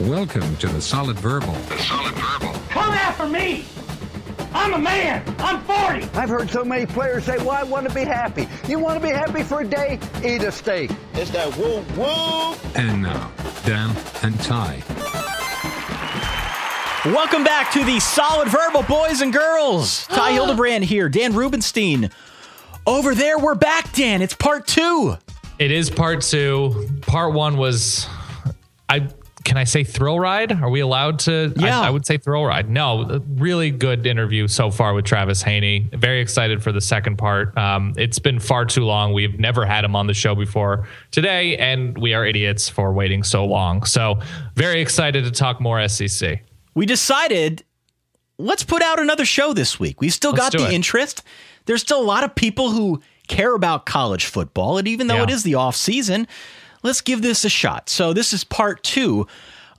Welcome to the Solid Verbal. The Solid Verbal. Come after me! I'm a man! I'm 40! I've heard so many players say, well, I want to be happy. You want to be happy for a day? Eat a steak. It's that woo woo. And now, Dan and Ty. Welcome back to the Solid Verbal, boys and girls. Ty Hildebrand here, Dan Rubenstein. Over there, we're back, Dan. It's part 2. It is part 2. Part 1 was, can I say thrill ride? Are we allowed to? Yeah. I would say thrill ride. No, a really good interview so far with Travis Haney. Very excited for the second part. It's been far too long. We've never had him on the show before today, and we are idiots for waiting so long. So very excited to talk more SEC. We decided, let's put out another show this week. We've still got the interest. There's still a lot of people who care about college football, and even though it is the off season, let's give this a shot. So this is part 2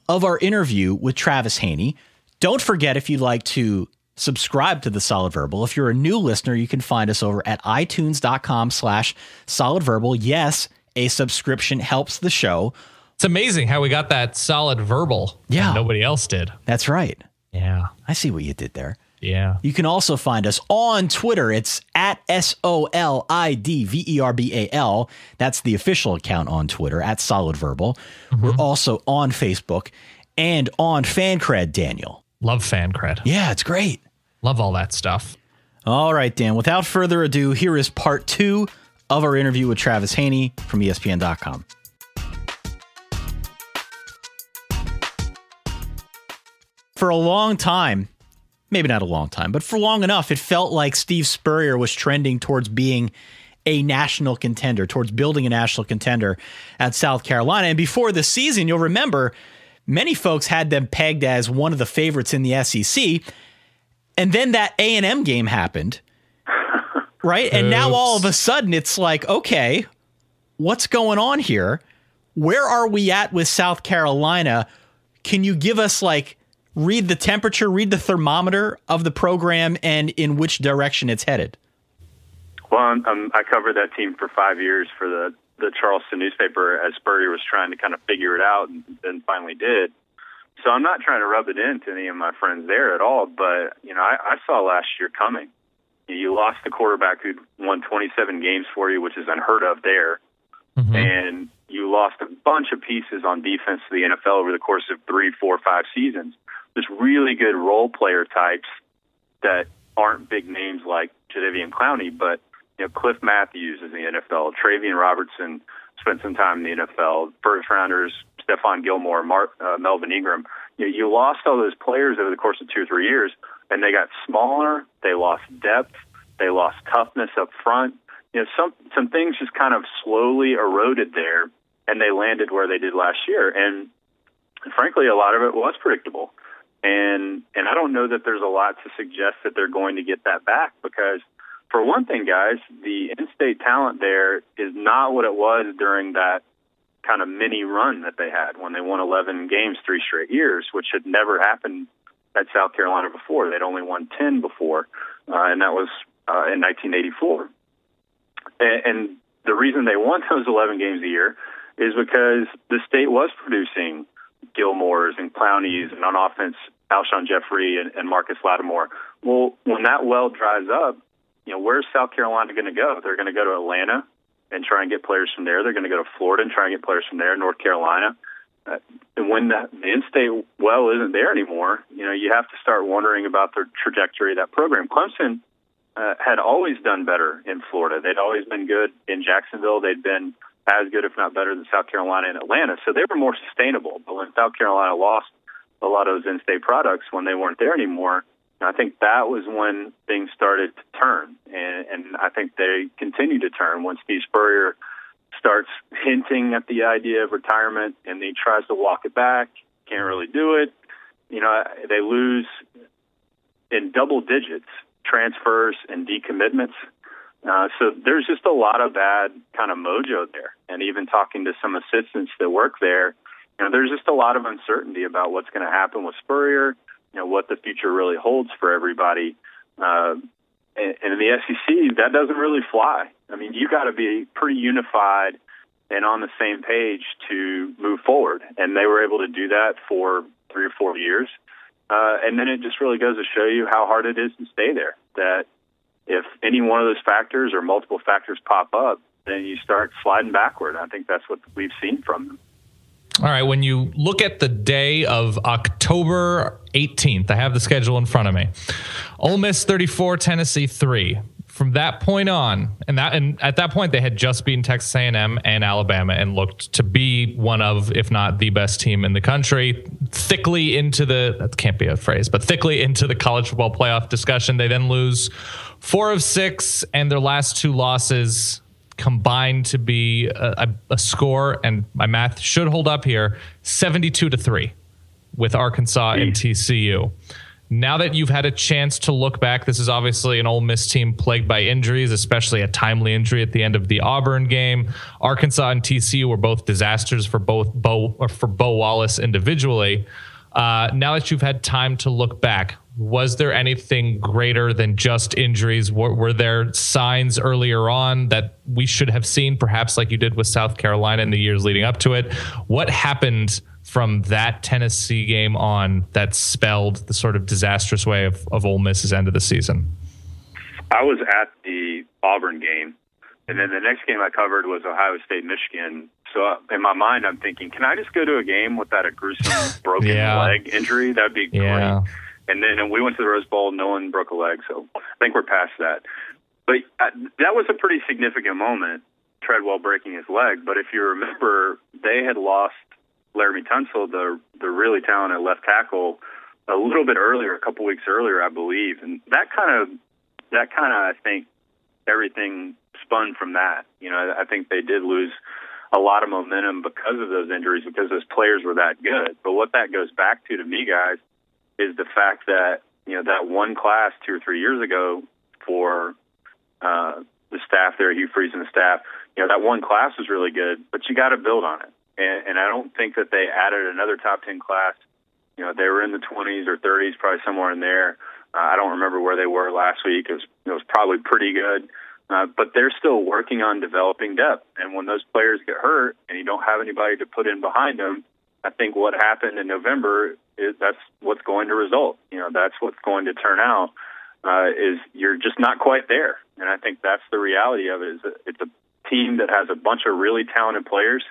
of our interview with Travis Haney. Don't forget, if you'd like to subscribe to the Solid Verbal, if you're a new listener, you can find us over at itunes.com/solidverbal. Yes, a subscription helps the show. It's amazing how we got that Solid Verbal. Yeah. And nobody else did. That's right. Yeah. I see what you did there. Yeah. You can also find us on Twitter. It's at SOLIDVERBAL. That's the official account on Twitter, at Solid Verbal. Mm-hmm. We're also on Facebook and on FanCred, Daniel. Love FanCred. Yeah, it's great. Love all that stuff. All right, Dan. Without further ado, here is part 2 of our interview with Travis Haney from ESPN.com. For a long time, maybe not a long time, but for long enough, it felt like Steve Spurrier was trending towards being a national contender, towards building a national contender at South Carolina. And before the season, you'll remember, many folks had them pegged as one of the favorites in the SEC. And then that A&M game happened, right? And now all of a sudden, it's like, okay, what's going on here? Where are we at with South Carolina? Can you give us, like, read the temperature, read the thermometer of the program and in which direction it's headed? Well, I covered that team for 5 years for the Charleston newspaper as Spurrier was trying to kind of figure it out and then finally did. So I'm not trying to rub it into any of my friends there at all, but, you know, I saw last year coming. You lost the quarterback who'd won 27 games for you, which is unheard of there. Mm-hmm. And you lost a bunch of pieces on defense to the NFL over the course of 3, 4, 5 seasons. There's really good role player types that aren't big names like Jadeveon Clowney, but you know, Cliff Matthews is in the NFL. Travian Robertson spent some time in the NFL. First rounders, Stephon Gilmore, Melvin Ingram. You lost all those players over the course of 2 or 3 years, and they got smaller. They lost depth. They lost toughness up front. You know, some things just kind of slowly eroded there, and they landed where they did last year. And frankly, a lot of it was predictable. And I don't know that there's a lot to suggest that they're going to get that back because, for one thing, guys, the in-state talent there is not what it was during that kind of mini run that they had when they won 11 games 3 straight years, which had never happened at South Carolina before. They'd only won 10 before, and that was in 1984. And the reason they won those 11 games a year is because the state was producing Gilmores and Clowneys, and on offense, Alshon Jeffrey and Marcus Lattimore. Well, when that well dries up, you know, where's South Carolina going to go? They're going to go to Atlanta and try and get players from there. They're going to go to Florida and try and get players from there, North Carolina. And when the in-state well isn't there anymore, you know, you have to start wondering about the trajectory of that program. Clemson had always done better in Florida. They'd always been good in Jacksonville. They'd been as good, if not better, than South Carolina and Atlanta. So they were more sustainable. But when South Carolina lost a lot of those in-state products when they weren't there anymore, I think that was when things started to turn. And I think they continue to turn when Steve Spurrier starts hinting at the idea of retirement and he tries to walk it back, can't really do it. You know, they lose in double digits transfers and decommitments. So there's just a lot of bad kind of mojo there. And even talking to some assistants that work there, you know, there's just a lot of uncertainty about what's going to happen with Spurrier, you know, what the future really holds for everybody. And in the SEC, that doesn't really fly. I mean, you got to be pretty unified and on the same page to move forward. And they were able to do that for 3 or 4 years. And then it just really goes to show you how hard it is to stay there, that if any one of those factors or multiple factors pop up, then you start sliding backward. I think that's what we've seen from them. All right, when you look at the day of October 18th, I have the schedule in front of me. Ole Miss 34, Tennessee 3. From that point on, and at that point they had just beaten Texas A&M and Alabama and looked to be one of, if not the best team in the country, thickly into that can't be a phrase, but thickly into the college football playoff discussion. They then lose 4 of 6, and their last 2 losses combined to be a score, and my math should hold up here, 72-3 with Arkansas and TCU. Now that you've had a chance to look back, this is obviously an Ole Miss team plagued by injuries, especially a timely injury at the end of the Auburn game. Arkansas and TCU were both disasters for Bo Wallace individually. Now that you've had time to look back, was there anything greater than just injuries? Were there signs earlier on that we should have seen, perhaps like you did with South Carolina in the years leading up to it? What happened from that Tennessee game on that spelled the sort of disastrous way of Ole Miss's end of the season? I was at the Auburn game, and then the next game I covered was Ohio State, Michigan. So in my mind, I'm thinking, can I just go to a game without a gruesome broken leg injury? That'd be great. And then we went to the Rose Bowl. No one broke a leg, so I think we're past that. But that was a pretty significant moment, Treadwell breaking his leg. But if you remember, they had lost Laramie Tunsil, the really talented left tackle, a little bit earlier, a couple weeks earlier, I believe. And that kind of, I think, everything spun from that. You know, I think they did lose a lot of momentum because of those injuries, because those players were that good. But what that goes back to me, guys, is the fact that, you know, that one class 2 or 3 years ago for the staff there, Hugh Freeze and the staff, you know, that one class was really good, but you got to build on it. And I don't think that they added another top 10 class. You know, they were in the 20s or 30s, probably somewhere in there. I don't remember where they were last week. It was probably pretty good. But they're still working on developing depth. And when those players get hurt and you don't have anybody to put in behind them, I think what happened in November is that's what's going to result. You know, that's what's going to turn out is you're just not quite there. And I think that's the reality of it. Is it's a team that has a bunch of really talented players.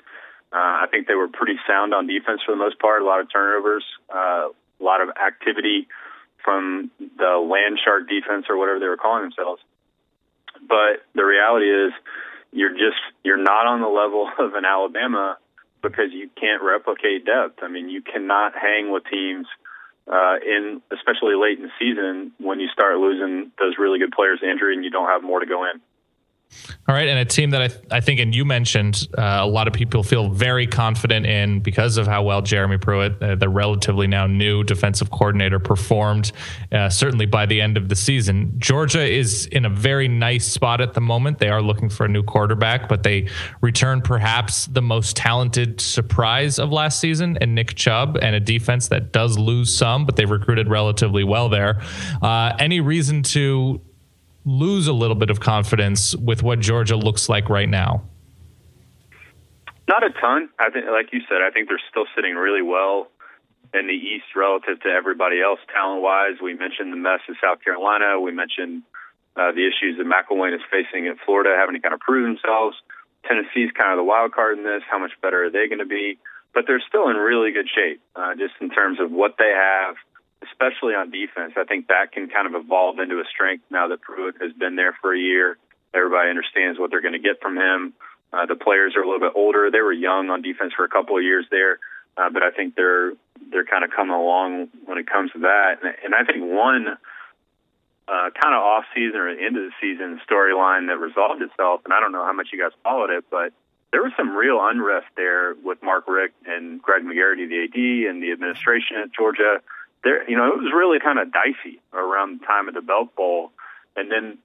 I think they were pretty sound on defense for the most part. A lot of turnovers, a lot of activity from the land shark defense or whatever they were calling themselves. But the reality is you're not on the level of an Alabama because you can't replicate depth. I mean, you cannot hang with teams especially late in the season when you start losing those really good players to injury and you don't have more to go in. All right, and a team that I think, and you mentioned, a lot of people feel very confident in because of how well Jeremy Pruitt, the relatively now new defensive coordinator, performed, certainly by the end of the season. Georgia is in a very nice spot at the moment. They are looking for a new quarterback, but they return perhaps the most talented surprise of last season in Nick Chubb, and a defense that does lose some, but they've recruited relatively well there. Any reason to lose a little bit of confidence with what Georgia looks like right now? Not a ton. I think, like you said, I think they're still sitting really well in the East relative to everybody else talent-wise. We mentioned the mess of South Carolina. We mentioned the issues that McElwain is facing in Florida, having to kind of prove themselves. Tennessee's kind of the wild card in this. How much better are they going to be? But they're still in really good shape, just in terms of what they have, especially on defense. I think that can kind of evolve into a strength now that Pruitt has been there for a year. Everybody understands what they're going to get from him. The players are a little bit older. They were young on defense for a couple of years there, but I think they're kind of coming along when it comes to that. And I think one kind of off-season or end of the season storyline that resolved itself, and I don't know how much you guys followed it, but there was some real unrest there with Mark Richt and Greg McGarity, the AD, and the administration at Georgia. There, you know, it was really kind of dicey around the time of the Belk Bowl. And then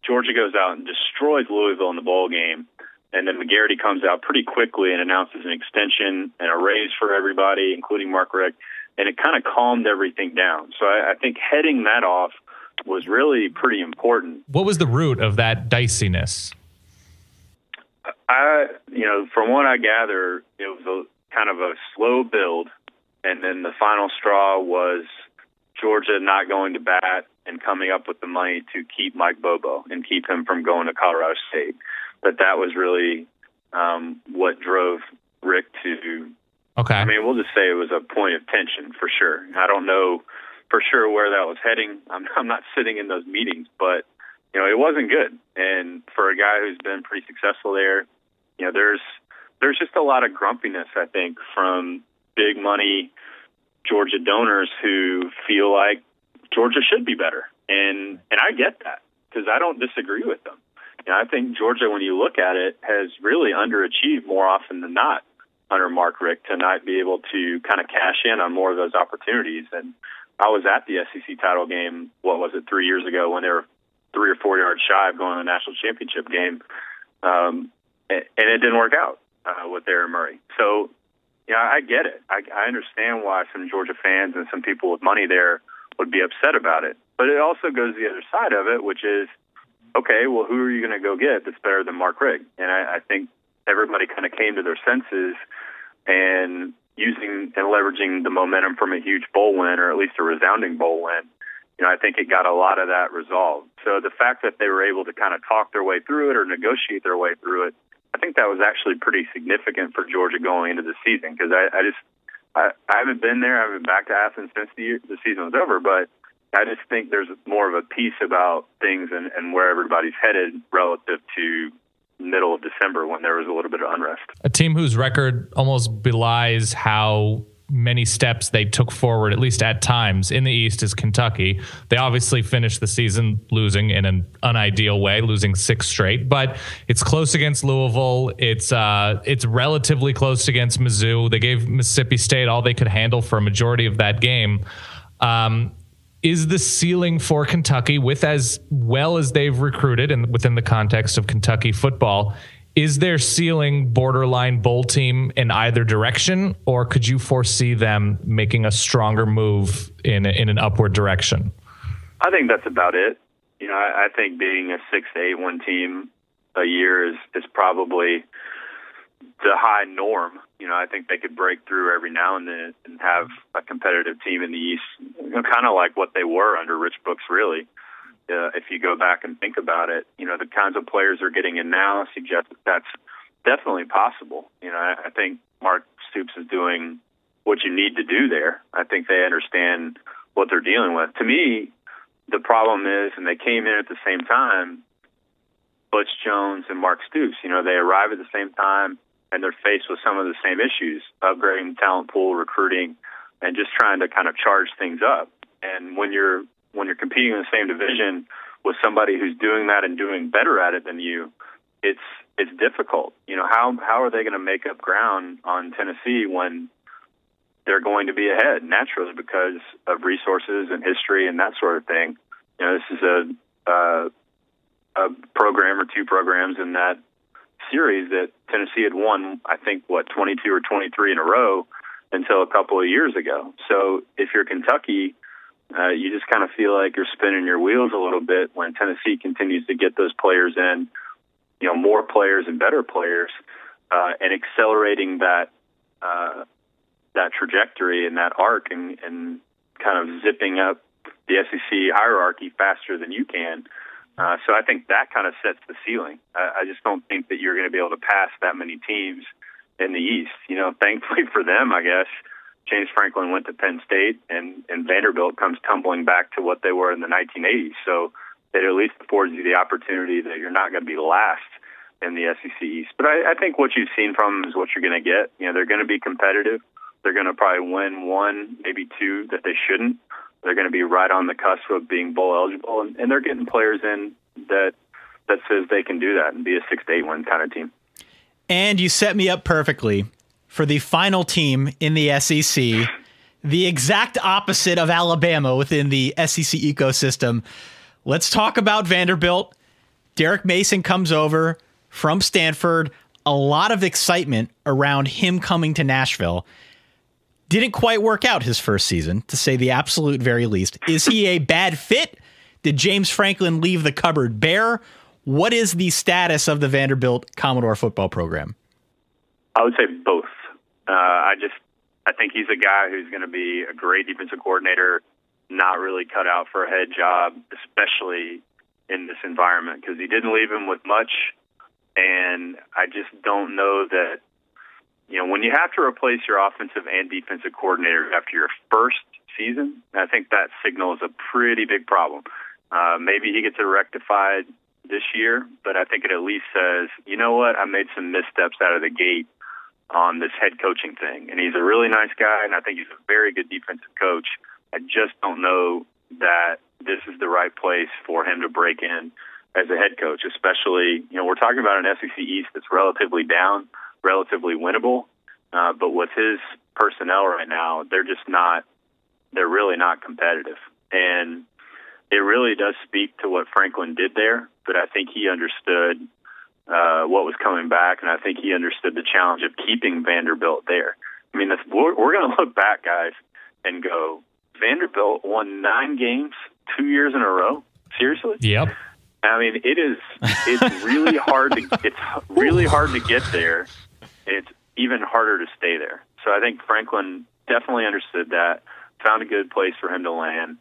Georgia goes out and destroys Louisville in the bowl game. And then McGarity comes out pretty quickly and announces an extension and a raise for everybody, including Mark Richt. And it kind of calmed everything down. So I think heading that off was really pretty important. What was the root of that diciness? From what I gather, it was kind of a slow build, and then the final straw was Georgia not going to bat and coming up with the money to keep Mike Bobo and keep him from going to Colorado State. But that was really what drove Rick to. Okay. I mean, we'll just say it was a point of tension for sure. I don't know for sure where that was heading. I'm not sitting in those meetings, but it wasn't good. And for a guy who's been pretty successful there, there's just a lot of grumpiness, I think, from big money Georgia donors who feel like Georgia should be better. And I get that because I don't disagree with them. I think Georgia, when you look at it, has really underachieved more often than not under Mark Richt to not be able to kind of cash in on more of those opportunities. And I was at the SEC title game, 3 years ago when they were 3 or 4 yards shy of going to the national championship game. And it didn't work out with Aaron Murray. So, I get it. I understand why some Georgia fans and some people with money there would be upset about it. But it also goes the other side of it, which is, okay, well, who are you going to go get that's better than Mark Richt? And I think everybody kind of came to their senses and using and leveraging the momentum from a huge bowl win, or at least a resounding bowl win. I think it got a lot of that resolved. So the fact that they were able to kind of talk their way through it or negotiate their way through it, I think that was actually pretty significant for Georgia going into the season, because I haven't been there. I haven't been back to Athens since the season was over, but I just think there's more of a piece about things and where everybody's headed relative to middle of December when there was a little bit of unrest. A team whose record almost belies how many steps they took forward, at least at times, in the East is Kentucky. They obviously finished the season losing in an unideal way, losing 6 straight, but it's close against Louisville. It's relatively close against Mizzou. They gave Mississippi State all they could handle for a majority of that game. Is the ceiling for Kentucky, with as well as they've recruited and within the context of Kentucky football, is their ceiling borderline bowl team in either direction, or could you foresee them making a stronger move in an upward direction? I think that's about it. I think being a 6-8-1 team a year is probably the high norm. I think they could break through every now and then and have a competitive team in the East, kind of like what they were under Rich Brooks, really. If you go back and think about it, the kinds of players they're getting in now suggest that that's definitely possible. I think Mark Stoops is doing what you need to do there. I think they understand what they're dealing with. To me, the problem is, and they came in at the same time, Butch Jones and Mark Stoops, they arrive at the same time and they're faced with some of the same issues, upgrading talent pool, recruiting, and just trying to kind of charge things up. And when you're competing in the same division with somebody who's doing that and doing better at it than you, it's difficult. How are they going to make up ground on Tennessee when they're going to be ahead naturally because of resources and history and that sort of thing? This is a program or 2 programs in that series that Tennessee had won, I think, 22 or 23 in a row until a couple of years ago. So if you're Kentucky, you just kind of feel like you're spinning your wheels a little bit when Tennessee continues to get those players in, more players and better players, and accelerating that trajectory and that arc and kind of zipping up the SEC hierarchy faster than you can. So I think that kind of sets the ceiling. I just don't think that you're going to be able to pass that many teams in the East. Thankfully for them, I guess, James Franklin went to Penn State, and Vanderbilt comes tumbling back to what they were in the 1980s. So it at least affords you the opportunity that you're not going to be last in the SEC East. But I think what you've seen from them is what you're going to get. They're going to be competitive. They're going to probably win 1, maybe 2 that they shouldn't. They're going to be right on the cusp of being bowl eligible, and they're getting players in that says they can do that and be a 6-8-1 kind of team. And you set me up perfectly for the final team in the SEC, the exact opposite of Alabama within the SEC ecosystem. Let's talk about Vanderbilt. Derek Mason comes over from Stanford. A lot of excitement around him coming to Nashville. Didn't quite work out his first season, to say the absolute very least. Is he a bad fit? Did James Franklin leave the cupboard bare? What is the status of the Vanderbilt Commodore football program? I would say both. I think he's a guy who's going to be a great defensive coordinator, not really cut out for a head job, especially in this environment, because he didn't leave him with much. And I just don't know that, when you have to replace your offensive and defensive coordinator after your first season, I think that signals a pretty big problem. Maybe he gets it rectified this year, but I think it at least says, you know what, I made some missteps out of the gate on this head coaching thing. And he's a really nice guy, and I think he's a very good defensive coach. I just don't know that this is the right place for him to break in as a head coach, especially, we're talking about an SEC East that's relatively down, relatively winnable. But with his personnel right now, they're really not competitive. And it really does speak to what Franklin did there, but I think he understood what was coming back, and I think he understood the challenge of keeping Vanderbilt there. I mean, we're going to look back, guys, and go, Vanderbilt won 9 games 2 years in a row? Seriously? Yep. I mean, it's really hard to get there. It's even harder to stay there. So I think Franklin definitely understood that, found a good place for him to land,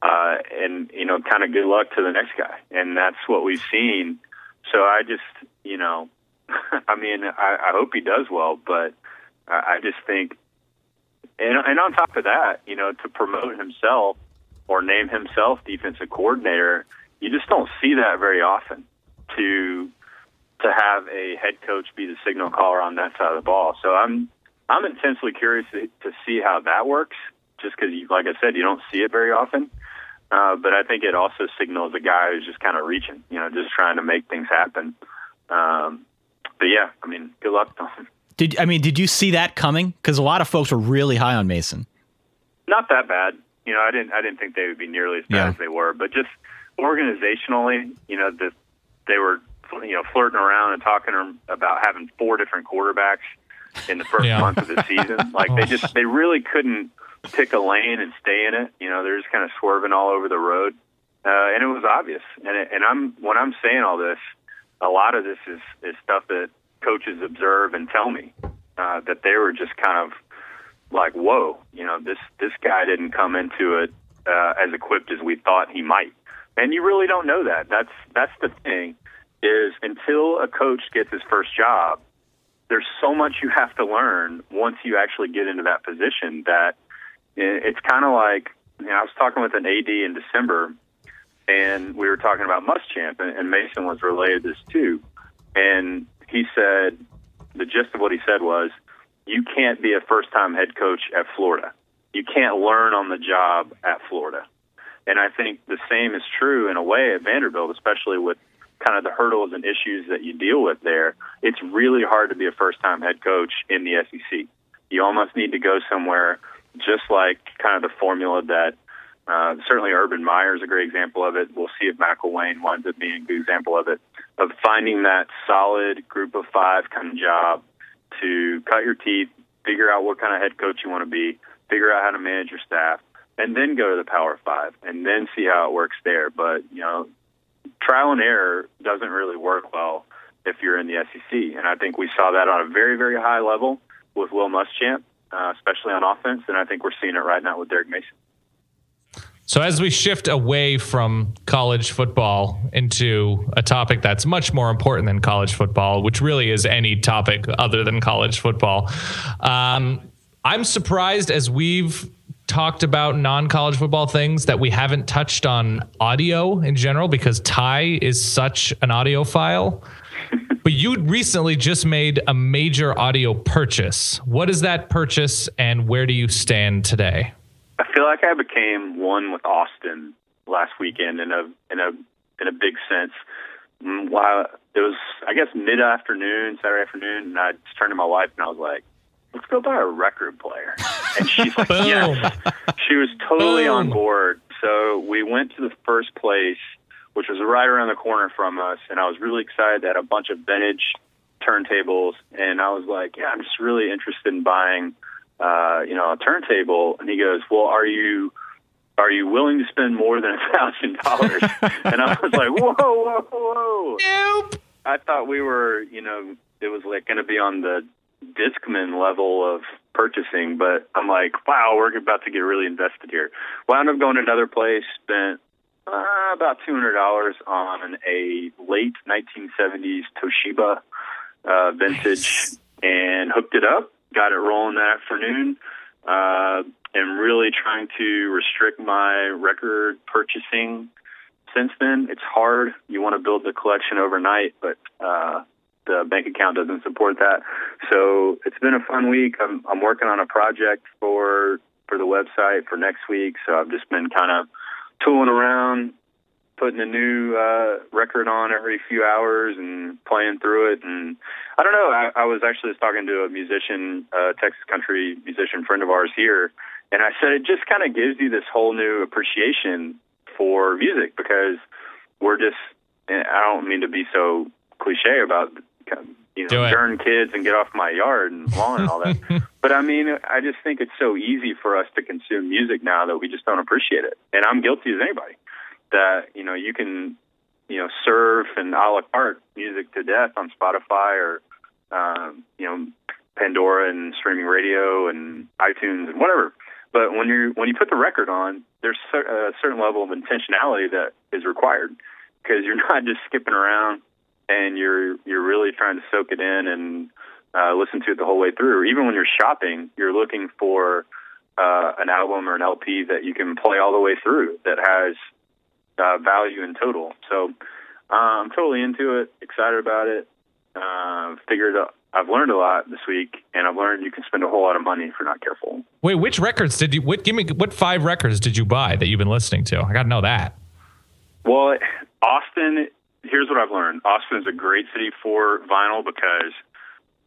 and kind of good luck to the next guy. And that's what we've seen. So I just, I hope he does well, but I just think, and on top of that, to promote himself or name himself defensive coordinator, you just don't see that very often. To have a head coach be the signal caller on that side of the ball. So I'm intensely curious to see how that works, just because, like I said, you don't see it very often. But I think it also signals a guy who's just kind of reaching, just trying to make things happen. But yeah, good luck to him. Did you see that coming? Because a lot of folks were really high on Mason. Not that bad. I didn't think they would be nearly as bad as they were, but just organizationally, they were, flirting around and talking about having 4 different quarterbacks in the first month of the season. Like they really couldn't pick a lane and stay in it. They're just kind of swerving all over the road. And it was obvious. And when I'm saying all this, a lot of this is stuff that coaches observe and tell me, that they were just kind of like, whoa, this guy didn't come into it as equipped as we thought he might. And you really don't know that. That's the thing, is until a coach gets his first job, there's so much you have to learn once you actually get into that position that it's kind of like, I was talking with an AD in December, and we were talking about Muschamp, and Mason was relayed this too. And he said, the gist of what he said was, you can't be a first-time head coach at Florida. You can't learn on the job at Florida. And I think the same is true in a way at Vanderbilt, especially with kind of the hurdles and issues that you deal with there. It's really hard to be a first-time head coach in the SEC. You almost need to go somewhere just like kind of the formula that certainly Urban Meyer is a great example of it. We'll see if McElwain winds up being a good example of it, of finding that solid group of 5 kind of job to cut your teeth, figure out what kind of head coach you want to be, figure out how to manage your staff, and then go to the Power 5 and then see how it works there. But, trial and error doesn't really work well if you're in the SEC. And I think we saw that on a very, very high level with Will Muschamp, especially on offense. And I think we're seeing it right now with Derek Mason. So as we shift away from college football into a topic that's much more important than college football, which really is any topic other than college football, I'm surprised, as we've talked about non-college football things, that we haven't touched on audio in general, because Ty is such an audiophile. But you recently just made a major audio purchase. What is that purchase, and where do you stand today? I feel like I became one with Austin last weekend in a big sense. While it was, I guess, Saturday afternoon, and I just turned to my wife and I was like, let's go buy a record player. And she's like, yes. She was totally on board. So we went to the first place, which was right around the corner from us, and I was really excited. They had a bunch of vintage turntables, and I was like, yeah, I'm just really interested in buying, a turntable. And he goes, well, are you are you willing to spend more than $1,000? And I was like, whoa. Nope. I thought we were, it was like going to be on the Discman level of purchasing, but I'm like, wow, we're about to get really invested here. Wound up going to another place, spent about $200 on a late 1970s Toshiba vintage, and hooked it up, got it rolling that afternoon, and really trying to restrict my record purchasing since then. It's hard. You want to build the collection overnight, but the bank account doesn't support that. So it's been a fun week. I'm working on a project for the website for next week, so I've just been kind of tooling around, putting a new record on every few hours and playing through it. And I don't know, I was actually just talking to a musician, Texas country musician friend of ours here, and I said it just kind of gives you this whole new appreciation for music, because we're just, I don't mean to be so cliche about, turn kids and get off my yard and lawn and all that. But I mean, I just think it's so easy for us to consume music now that we just don't appreciate it. And I'm guilty as anybody. That, you can, surf and a la carte music to death on Spotify or, Pandora and streaming radio and iTunes and whatever. But when you put the record on, there's a certain level of intentionality that is required, because you're not just skipping around, and you're really trying to soak it in and listen to it the whole way through. Or even when you're shopping, you're looking for an album or an LP that you can play all the way through that has value in total. So I'm totally into it, excited about it. I've learned a lot this week, and I've learned you can spend a whole lot of money if you're not careful. Wait, which records did you? What 5 records did you buy that you've been listening to? I got to know that. Well, Austin. Here's what I've learned. Austin is a great city for vinyl because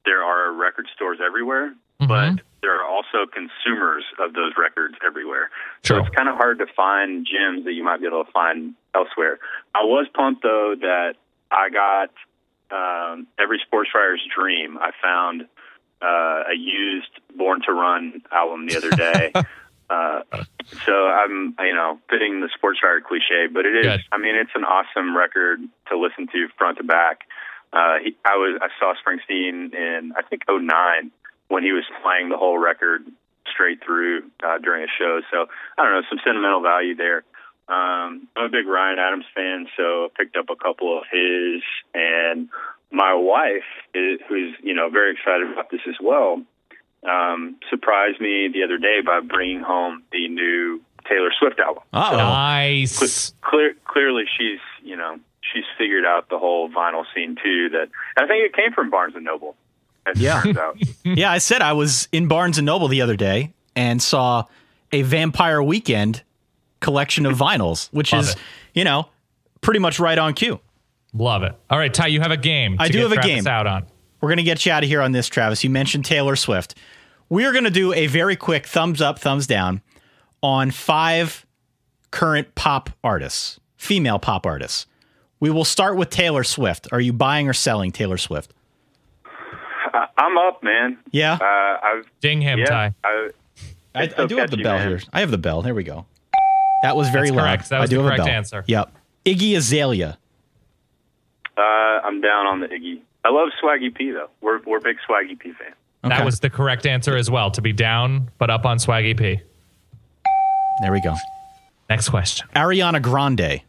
there are record stores everywhere, but there are also consumers of those records everywhere. Sure. So it's kind of hard to find gems that you might be able to find elsewhere. I was pumped, though, that I got every sports writer's dream. I found a used Born to Run album the other day. So I'm, fitting the sports writer cliche, but it is, good. I mean, it's an awesome record to listen to front to back. I saw Springsteen in, I think, 2009 when he was playing the whole record straight through during a show. So I don't know, some sentimental value there. I'm a big Ryan Adams fan, so I picked up a couple of his, and my wife, who's, very excited about this as well, surprised me the other day by bringing home the new Taylor Swift album. Oh, so nice. Clearly, she's figured out the whole vinyl scene too. That I think it came from Barnes and Noble. Yeah, yeah. I said I was in Barnes and Noble the other day and saw a Vampire Weekend collection of vinyls, which is pretty much right on cue. Love it. All right, Ty, you have a game. I do have a game. Out on. We're going to get you out of here on this, Travis. You mentioned Taylor Swift. We are going to do a very quick thumbs up, thumbs down on 5 current pop artists, female pop artists. We will start with Taylor Swift. Are you buying or selling Taylor Swift? I'm up, man. Yeah? Ding him, Ty. I do have the bell here. I have the bell. There we go. That was very loud. Correct. That was the correct answer. Yep. Iggy Azalea. I'm down on the Iggy. I love Swaggy P, though. We're big Swaggy P fans. Okay. That was the correct answer as well, to be down, but up on Swaggy P. There we go. Next question. Ariana Grande.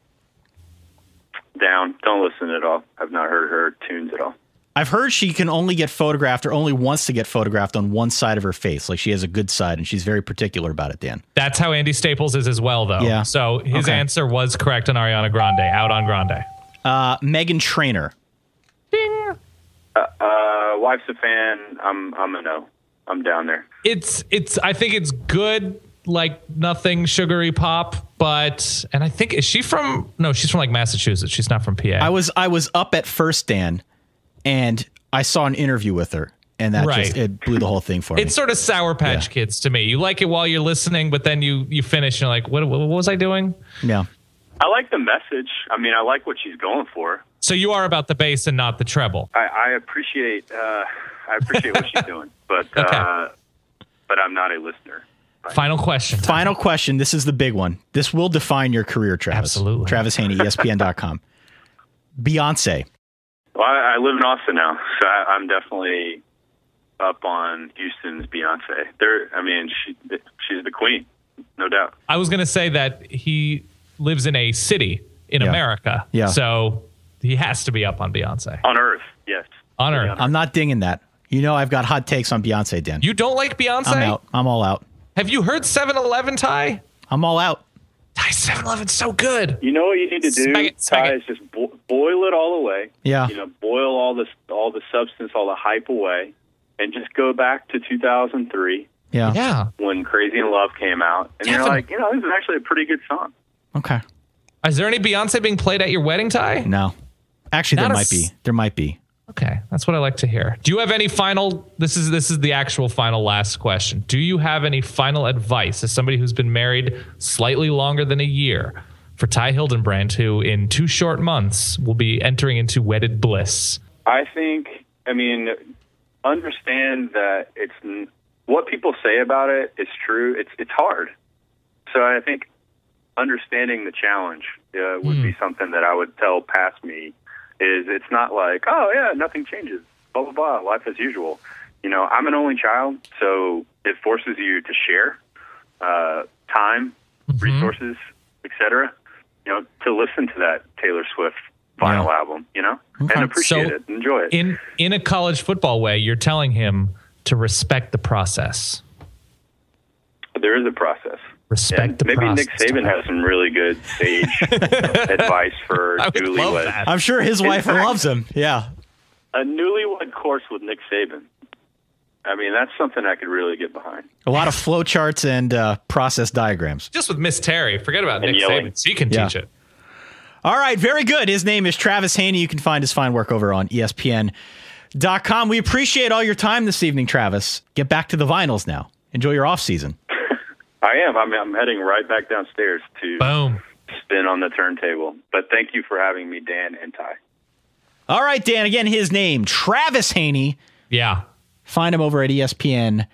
Down. Don't listen at all. I've not heard her tunes at all. I've heard she can only get photographed or only wants to get photographed on one side of her face. Like she has a good side, and she's very particular about it, Dan. That's how Andy Staples is as well, though. Yeah. So his answer was correct on Ariana Grande. Out on Grande. Meghan Trainor. Ding. Wife's a fan. I'm a no. I'm down there. I think it's good, like nothing sugary pop, but I think she's from like Massachusetts. She's not from PA. I was up at first, Dan, and I saw an interview with her, and that it blew the whole thing for me. It's sort of Sour Patch Kids to me. You like it while you're listening, but then you finish and you're like, what was I doing? Yeah. I like the message. I mean, I like what she's going for. So you are about the bass and not the treble. I appreciate what she's doing, but okay. But I'm not a listener. Final question. Final question. This is the big one. This will define your career, Travis. Absolutely. Travis Haney, ESPN.com. Beyonce. Well, I live in Austin now, so I'm definitely up on Houston's Beyonce. She's the queen, no doubt. I was going to say that he lives in a city in America. Yeah. So he has to be up on Beyonce. On Earth, yes. On Earth. I'm not dinging that. You know I've got hot takes on Beyonce, Dan. You don't like Beyonce? I'm out. I'm all out. Have you heard 7-Eleven, Ty? I'm all out. Ty, 7-Eleven's so good. You know what you need to do, Ty, is just boil it all away. Yeah. Boil all the substance, all the hype away, and just go back to 2003. Yeah. When Crazy in Love came out, and you're like, this is actually a pretty good song. Okay. Is there any Beyonce being played at your wedding, Ty? No. Actually, there might be. Okay, that's what I like to hear. Do you have any final? This is the actual final last question. Do you have any final advice as somebody who's been married slightly longer than a year for Ty Hildenbrand, who in 2 short months will be entering into wedded bliss? I think, understand that it's what people say about it is true. It's hard. So I think understanding the challenge would be something that I would tell past me. It's not like, oh, yeah, nothing changes, blah, blah, blah, life as usual. I'm an only child, so it forces you to share time, resources, etc., to listen to that Taylor Swift final album, and appreciate it, enjoy it. In a college football way, you're telling him to respect the process. There is a process. Respect the maybe process. Nick Saban has some really good sage advice for newlyweds. I'm sure his wife loves him. Yeah. A newlywed course with Nick Saban. That's something I could really get behind. A lot of flow charts and process diagrams. Just with Miss Terry. Forget about Nick yelling. Saban. She can teach it. All right. Very good. His name is Travis Haney. You can find his fine work over on ESPN.com. We appreciate all your time this evening, Travis. Get back to the vinyls now. Enjoy your off season. I am. I'm heading right back downstairs to spin on the turntable. But thank you for having me, Dan and Ty. All right, Dan. Again, his name, Travis Haney. Yeah. Find him over at ESPN.com.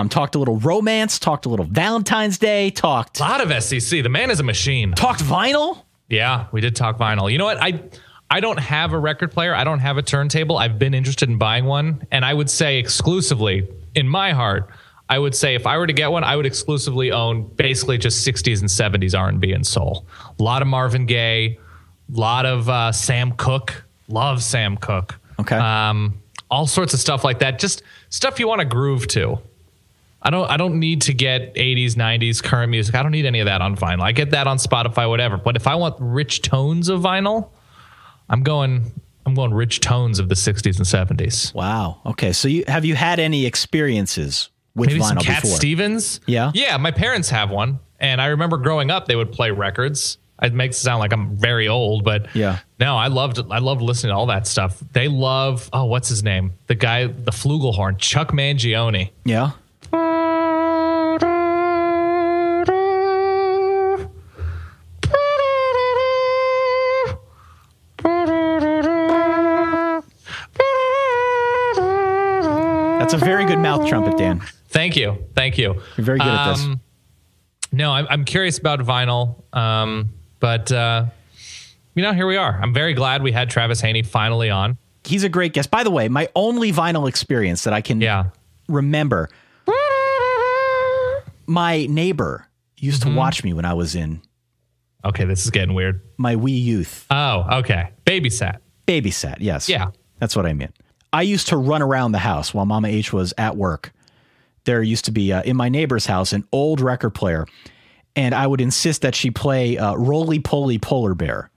Talked a little romance. Talked a little Valentine's Day. Talked a lot of SEC. The man is a machine. Talked vinyl. Yeah, we did talk vinyl. You know what? I don't have a record player. I don't have a turntable. I've been interested in buying one. And I would say exclusively, in my heart, I would say if I were to get one, I would exclusively own basically just 60s and 70s R&B and soul. A lot of Marvin Gaye, a lot of Sam Cooke. Love Sam Cooke. Okay. All sorts of stuff like that. Just stuff you want to groove to. I don't need to get 80s, 90s, current music. I don't need any of that on vinyl. I get that on Spotify, whatever. But if I want rich tones of vinyl, I'm going rich tones of the 60s and 70s. Wow. Okay. So have you had any experiences with maybe vinyl some Cat before? Stevens? Yeah. Yeah, my parents have one. And I remember growing up, they would play records. It makes it sound like I'm very old, but no, I loved listening to all that stuff. They love, what's his name? The guy, the flugelhorn, Chuck Mangione. Yeah. That's a very good mouth trumpet, Dan. Thank you. You're very good at this. No, I'm curious about vinyl, but here we are. I'm very glad we had Travis Haney finally on. He's a great guest. By the way, my only vinyl experience that I can remember, my neighbor used to watch me when I was in. Okay, this is getting weird. My wee youth. Oh, okay. Babysat, yes. Yeah. That's what I meant. I used to run around the house while Mama H was at work. There used to be, in my neighbor's house, an old record player, and I would insist that she play Roly Poly Polar Bear.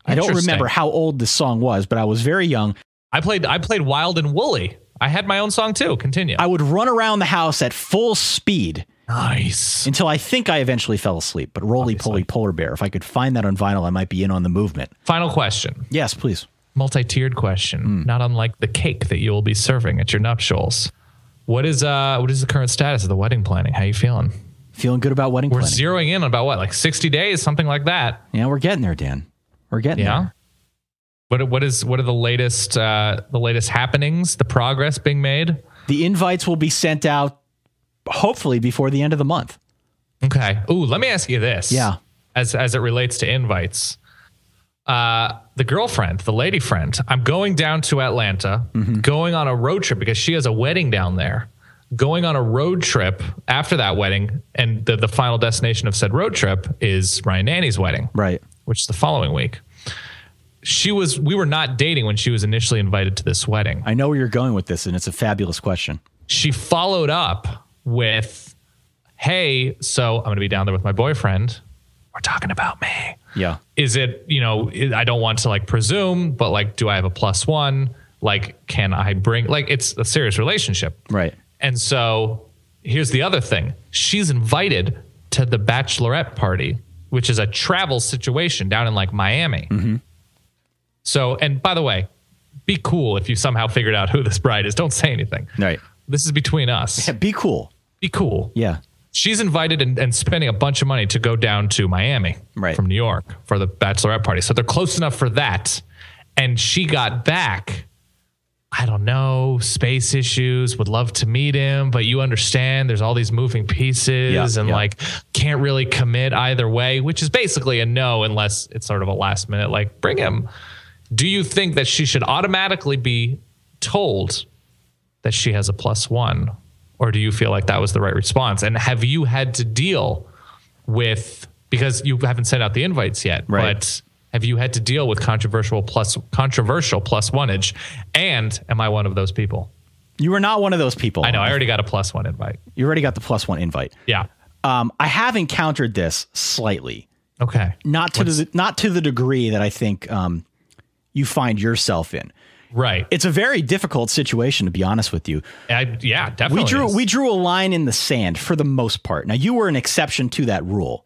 I don't remember how old this song was, but I was very young. I played Wild and Woolly. I had my own song too. Continue. I would run around the house at full speed. Nice. Until I think I eventually fell asleep. But Roly Poly Polar Bear, if I could find that on vinyl, I might be in on the movement. Final question. Yes, please. Multi-tiered question. Not unlike the cake that you will be serving at your nuptials. What is the current status of the wedding planning? How you feeling? Feeling good about wedding planning. We're zeroing in on about what, like 60 days, something like that. Yeah, we're getting there, Dan. We're getting there. What are the latest happenings? The progress being made? The invites will be sent out hopefully before the end of the month. Okay. Ooh, let me ask you this. Yeah. As it relates to invites. The girlfriend, the lady friend, I'm going down to Atlanta, going on a road trip because she has a wedding down there. Going on a road trip after that wedding, and the final destination of said road trip is Ryan Nanny's wedding. Right. Which is the following week. We were not dating when she was initially invited to this wedding. I know where you're going with this, and it's a fabulous question. She followed up with, hey, so I'm going to be down there with my boyfriend. We're talking about me. Yeah. Is it, I don't want to like presume, but like, do I have a +1? Like, can I bring, like, it's a serious relationship. Right. And so here's the other thing. She's invited to the bachelorette party, which is a travel situation down in like Miami. Mm-hmm. So, and by the way, be cool if you somehow figured out who this bride is. Don't say anything. Right. This is between us. Yeah, be cool. Be cool. Yeah. She's invited and spending a bunch of money to go down to Miami from New York for the bachelorette party. So they're close enough for that. And she got back, I don't know, space issues, would love to meet him, but you understand there's all these moving pieces like can't really commit either way, which is basically a no unless it's sort of a last minute, like bring him. Do you think that she should automatically be told that she has a +1? Or do you feel like that was the right response? And have you had to deal with, because you haven't sent out the invites yet, but have you had to deal with controversial +1age? And am I one of those people? You were not one of those people. I know. I already got a +1 invite. You already got the +1 invite. Yeah. I have encountered this slightly. Okay. Not to the degree that I think you find yourself in. Right. It's a very difficult situation, to be honest with you. Yeah, definitely. We drew a line in the sand for the most part. Now, you were an exception to that rule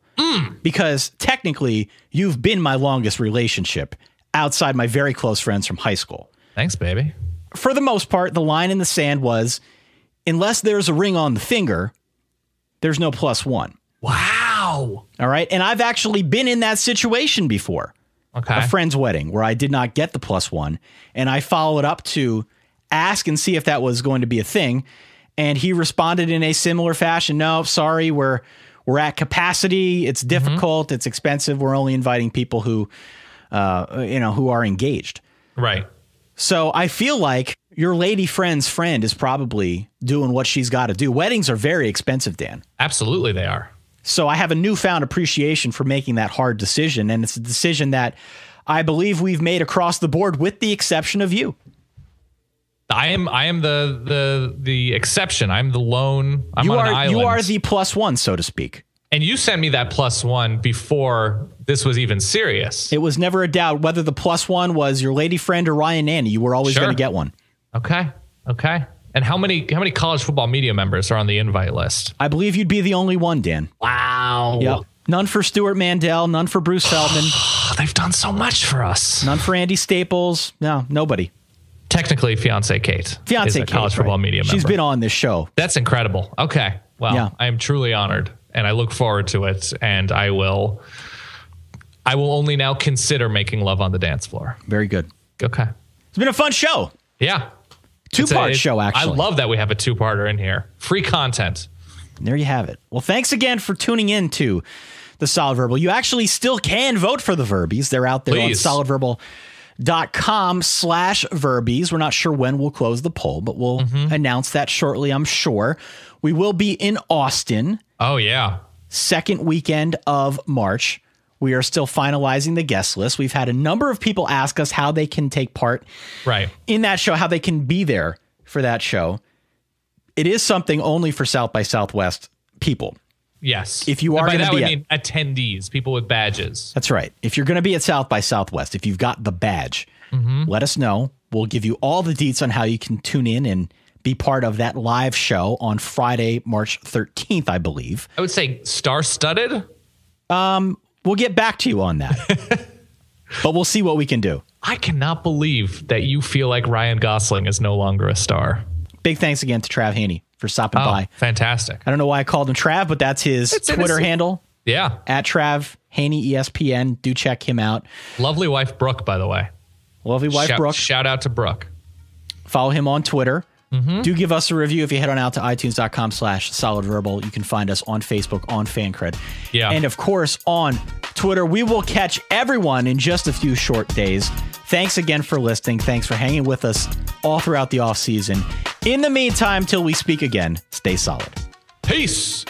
because technically you've been my longest relationship outside my very close friends from high school. Thanks, baby. For the most part, the line in the sand was, unless there's a ring on the finger, there's no +1. Wow. All right. And I've actually been in that situation before. Okay. A friend's wedding where I did not get the +1, and I followed up to ask and see if that was going to be a thing, and he responded in a similar fashion. No, sorry, we're at capacity. It's difficult. It's expensive. We're only inviting people who are engaged. Right. So I feel like your lady friend's friend is probably doing what she's got to do. Weddings are very expensive, Dan. Absolutely, they are. So I have a newfound appreciation for making that hard decision, and it's a decision that I believe we've made across the board, with the exception of you. I am the exception. I'm the lone. I'm on an island. You are the +1, so to speak. And you sent me that +1 before this was even serious. It was never a doubt whether the +1 was your lady friend or Ryan Nanny. You were always going to get one. Okay. And how many college football media members are on the invite list? I believe you'd be the only one, Dan. Wow. Yep. None for Stuart Mandel. None for Bruce Feldman. They've done so much for us. None for Andy Staples. No, nobody. Technically, Fiance Kate is a college football media member. She's been on this show. That's incredible. Okay. Well, I am truly honored, and I look forward to it, and I will only now consider making love on the dance floor. Very good. Okay. It's been a fun show. Yeah. Two-part show, actually. I love that we have a two-parter in here. Free content. And there you have it. Well, thanks again for tuning in to The Solid Verbal. You actually still can vote for the Verbies. They're out there on solidverbal.com/Verbies. We're not sure when we'll close the poll, but we'll announce that shortly, I'm sure. We will be in Austin. Oh, yeah. Second weekend of March. We are still finalizing the guest list. We've had a number of people ask us how they can take part in that show, how they can be there for that show. It is something only for South by Southwest people. Yes. If you are going to be mean attendees, people with badges. That's right. If you're going to be at South by Southwest, if you've got the badge, let us know. We'll give you all the deets on how you can tune in and be part of that live show on Friday, March 13th, I believe. I would say star-studded. We'll get back to you on that, but we'll see what we can do. I cannot believe that you feel like Ryan Gosling is no longer a star. Big thanks again to Trav Haney for stopping by. Fantastic. I don't know why I called him Trav, but that's his Twitter handle. Yeah. At Trav Haney ESPN. Do check him out. Lovely wife, Brooke, by the way. Lovely wife, Brooke. Shout out to Brooke. Follow him on Twitter. Do give us a review if you head on out to itunes.com/solidverbal. You can find us on Facebook, on FanCred. Yeah. And of course, on Twitter. We will catch everyone in just a few short days. Thanks again for listening. Thanks for hanging with us all throughout the offseason. In the meantime, till we speak again, stay solid. Peace.